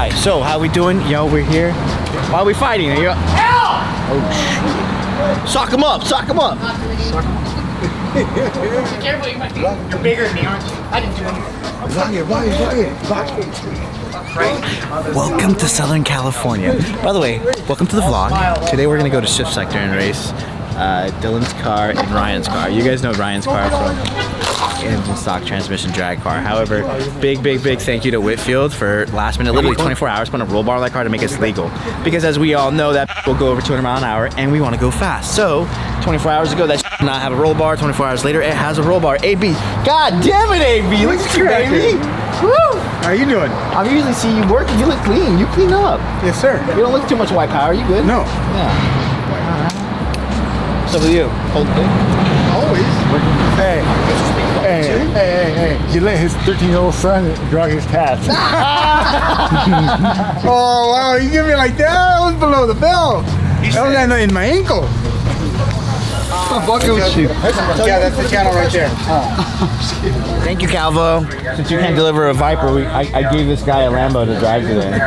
Alright, so how we doing? Yo, we're here. Why are we fighting? Help! Oh shit. Sock him up, sock him up. Be careful, you might be. You're bigger than me, aren't you? I didn't do anything. Welcome to Southern California. By the way, welcome to the vlog. Today we're gonna go to SHEEPEY and race Dylan's car and Ryan's car. You guys know Ryan's car from engine stock transmission drag car. However, big thank you to Whitfield for last minute, literally 24 hours, putting a roll bar on that car to make us legal. Because as we all know, that will go over 200 miles an hour and we want to go fast. So 24 hours ago, that did not have a roll bar. 24 hours later, it has a roll bar. AB, god damn it, AB, look at you, baby. Woo! How are you doing? I'm usually see you working. You look clean. You clean up. Yes, sir. You don't look too much white power. You good? No. Yeah. So with you, hold it. Always. Hey. He let his 13-year-old son drag his cats. Oh, wow. You give me like that? That was below the belt. That was in my ankle. Yeah, that's the channel right there. Thank you, Calvo. Since you can't deliver a Viper, I gave this guy a Lambo to drive today.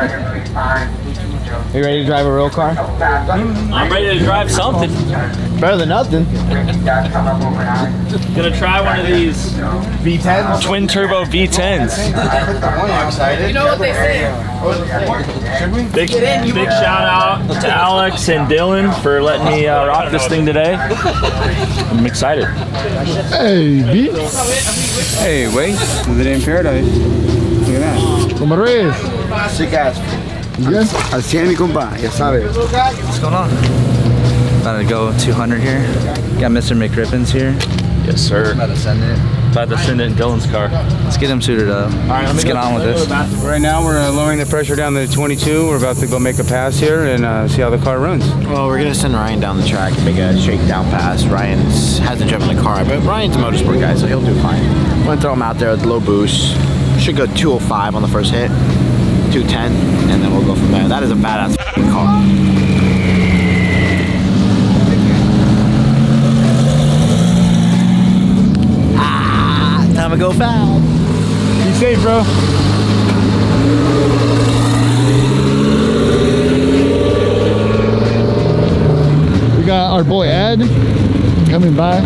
You ready to drive a real car? I'm ready to drive something. Better than nothing. Gonna try one of these V10s? twin turbo V10s. Excited? You know what they say? Big shout out to Alex and Dylan for letting me rock this thing today. I'm excited. Hey, B. Hey, wait. Living in paradise. Look at that. ¿Cómo eres? Sick ass. Yes. Al 100, mi compa. Ya sabes. What's going on? About to go 200 here. Got Mr. McRippins here. Yes, sir. About to send it. About to send it in Dylan's car. Let's get him suited up. All right, let's get on with this. Right now, we're lowering the pressure down to 22. We're about to go make a pass here and see how the car runs. Well, we're gonna send Ryan down the track and make a shakedown pass. Ryan hasn't driven the car, but Ryan's a motorsport guy, so he'll do fine. I'm gonna throw him out there with low boost. Should go 205 on the first hit, 210, and then we'll go from there. That is a badass car. Time to go foul. Be safe, bro. We got our boy Ed coming by.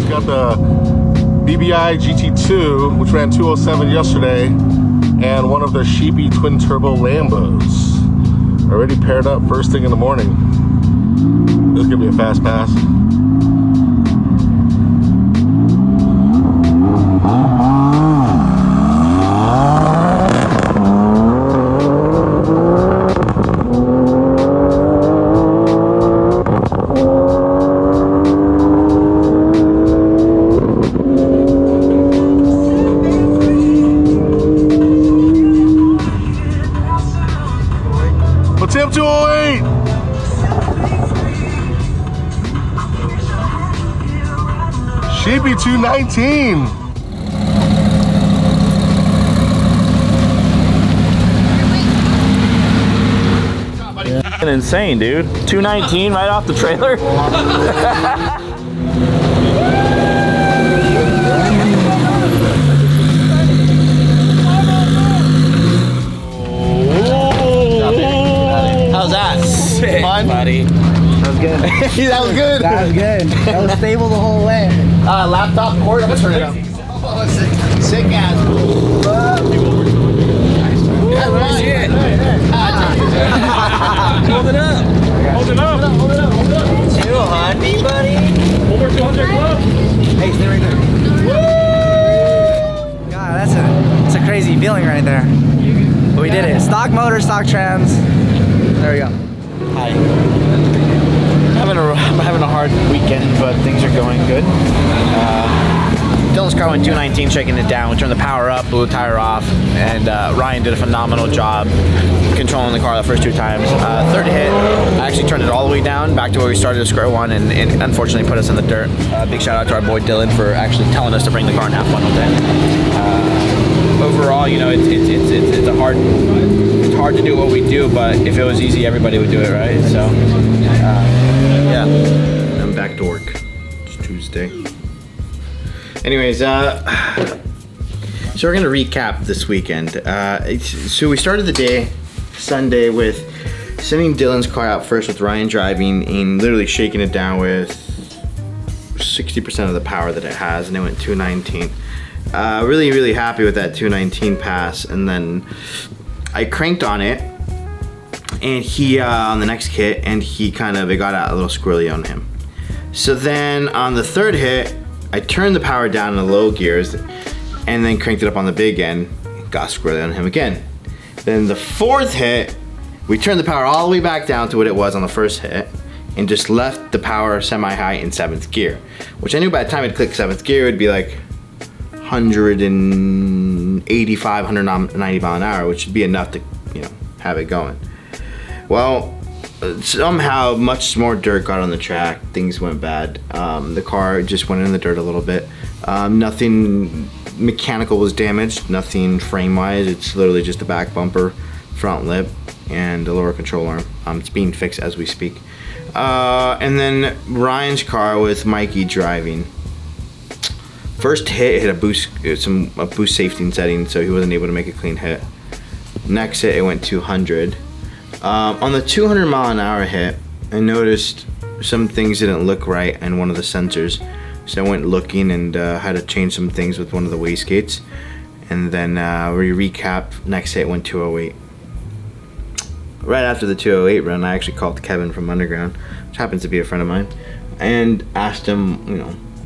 Got the BBI GT2, which ran 207 yesterday, and one of the Sheepey twin turbo Lambos. Already paired up first thing in the morning. This is gonna be a fast pass. What's him 208? Sheepey 219. Fucking insane, dude. 219 right off the trailer. How's that? Sick, fun? Buddy. That was good. That was good. That was good. That was stable the whole way. Laptop cord, I'm gonna turn it up. Sick ass. Hold it up. Hold it up. Hold it up. 200, buddy. Over 200 club. Hey, stay right there. God, that's a crazy feeling right there. But we did it. Stock motor, stock trans. There we go. Hi. I'm having a hard weekend, but things are going good. Dylan's car went 219, shaking it down. We turned the power up, blew the tire off, and Ryan did a phenomenal job controlling the car the first two times. Third hit, I actually turned it all the way down, back to where we started at square one, and unfortunately put us in the dirt. Big shout out to our boy Dylan for actually telling us to bring the car and have fun with it. Overall, you know, it's hard to do what we do, but if it was easy, everybody would do it, right? So, yeah. I'm back to work. It's Tuesday. Anyways, so we're gonna recap this weekend. So we started the day, Sunday, with sending Dylan's car out first with Ryan driving and literally shaking it down with 60% of the power that it has, and it went 219. Really, really happy with that 219 pass, and then I cranked on it, and he, on the next hit, and he it got out a little squirrely on him. So then on the third hit, I turned the power down in the low gears, and then cranked it up on the big end, got squirrely on him again. Then the fourth hit, we turned the power all the way back down to what it was on the first hit, and just left the power semi-high in 7th gear, which I knew by the time I'd click 7th gear, it would be like 185, 190 mile an hour, which would be enough to, have it going. Well, somehow much more dirt got on the track. Things went bad. The car just went in the dirt a little bit. Nothing mechanical was damaged, nothing frame-wise. It's literally just the back bumper, front lip, and the lower control arm. It's being fixed as we speak. And then Ryan's car with Mikey driving. First hit a boost safety setting, so he wasn't able to make a clean hit. Next hit, it went 200. On the 200 mile an hour hit, I noticed some things didn't look right in one of the sensors. So I went looking and had to change some things with one of the wastegates. And then we recap, next hit went 208. Right after the 208 run, I actually called Kevin from Underground, which happens to be a friend of mine, and asked him,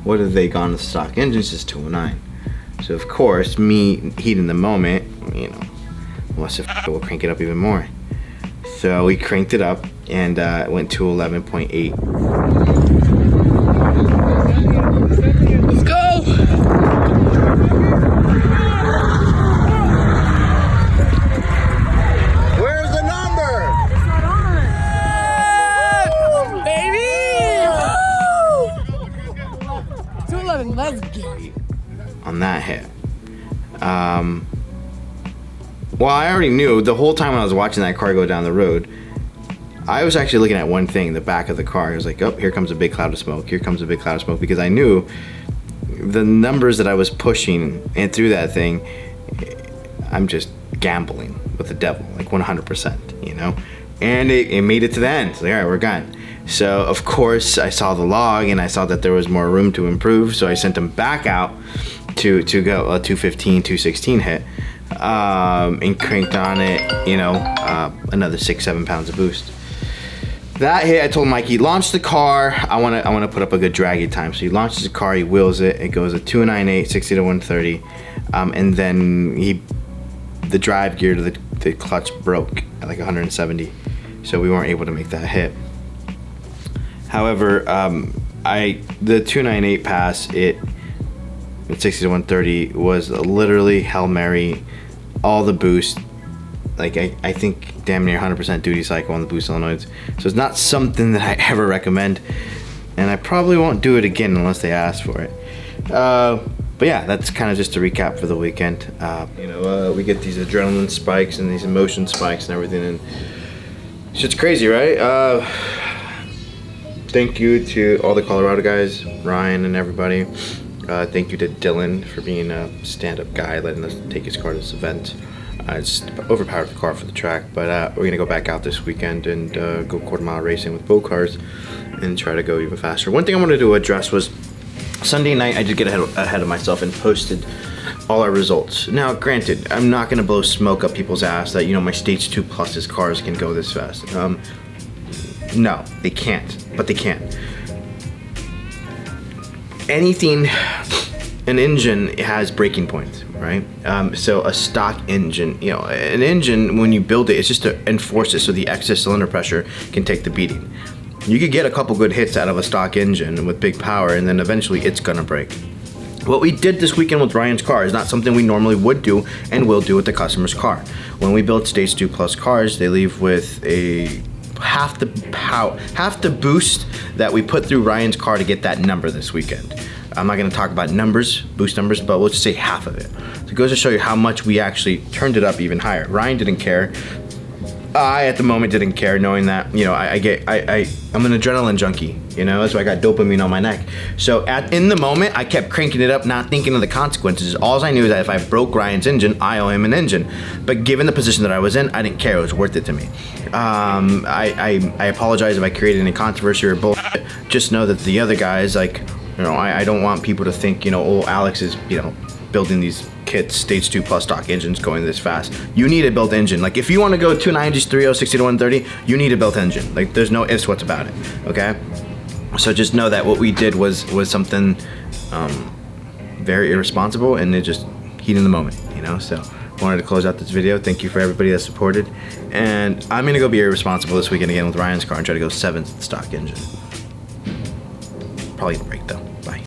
what have they gone to stock engines? Is 209. So of course, me heat in the moment, we'll crank it up even more. So we cranked it up, and it went to 11.8. Let's go! Where's the number? Baby! 211, let's go. On that hit. Well, I already knew the whole time when I was watching that car go down the road, I was actually looking at one thing, the back of the car. I was like, oh, here comes a big cloud of smoke. Here comes a big cloud of smoke, because I knew the numbers that I was pushing and through that thing, I'm just gambling with the devil, like 100%, And it made it to the end. So, all right, we're gone. So, of course, I saw the log, and I saw that there was more room to improve, so I sent him back out to go a 215, 216 hit. And cranked on it, another 6-7 pounds of boost. That hit, I told Mikey, launch the car. I want to put up a good draggy time. So he launches the car, he wheels it. It goes at 298, 60 to 130, and then the drive gear to the clutch broke at like 170, so we weren't able to make that hit. However, the 298 pass, at 60 to 130 was literally Hail Mary. All the boost, like I think damn near 100% duty cycle on the boost solenoids. So it's not something that I ever recommend, and I probably won't do it again unless they ask for it. But yeah, that's kind of just a recap for the weekend. We get these adrenaline spikes and these emotion spikes and everything, and shit's crazy, right? Thank you to all the Colorado guys, Ryan and everybody. Thank you to Dylan for being a stand-up guy, letting us take his car to this event. I just overpowered the car for the track, but we're gonna go back out this weekend and go quarter-mile racing with boat cars and try to go even faster. One thing I wanted to address was Sunday night I did get ahead of myself and posted all our results. Now, granted, I'm not gonna blow smoke up people's ass that my Stage 2 Plus's cars can go this fast. No, they can't, but they can. An engine has breaking points, right? So a stock engine, an engine, when you build it, it's just to enforce it so the excess cylinder pressure can take the beating. You could get a couple good hits out of a stock engine with big power, and then eventually it's gonna break. What we did this weekend with Ryan's car is not something we normally would do and will do with the customer's car. When we build Stage 2 Plus cars, they leave with half the boost that we put through Ryan's car to get that number this weekend. I'm not gonna talk about boost numbers, but we'll just say half of it. So it goes to show you how much we actually turned it up even higher. Ryan didn't care. I at the moment didn't care, knowing that, you know, I'm an adrenaline junkie, you know, so I got dopamine on my neck. So in the moment, I kept cranking it up, not thinking of the consequences. All I knew is that if I broke Ryan's engine, I owe him an engine. But given the position that I was in, I didn't care. It was worth it to me. I apologize if I created any controversy or bullshit. Just know that the other guys, like, you know, I don't want people to think, you know, oh, Alex is, you know, building these kits, stage 2 plus stock engines going this fast. You need a built engine. Like, if you want to go 290s, 3.0, 60 to 130, you need a built engine. Like, there's no ifs, what's about it, okay? So just know that what we did was something very irresponsible, and it just heat in the moment, you know? So I wanted to close out this video. Thank you for everybody that supported. And I'm gonna go be irresponsible this weekend again with Ryan's car and try to go 7th stock engine. Probably gonna break though.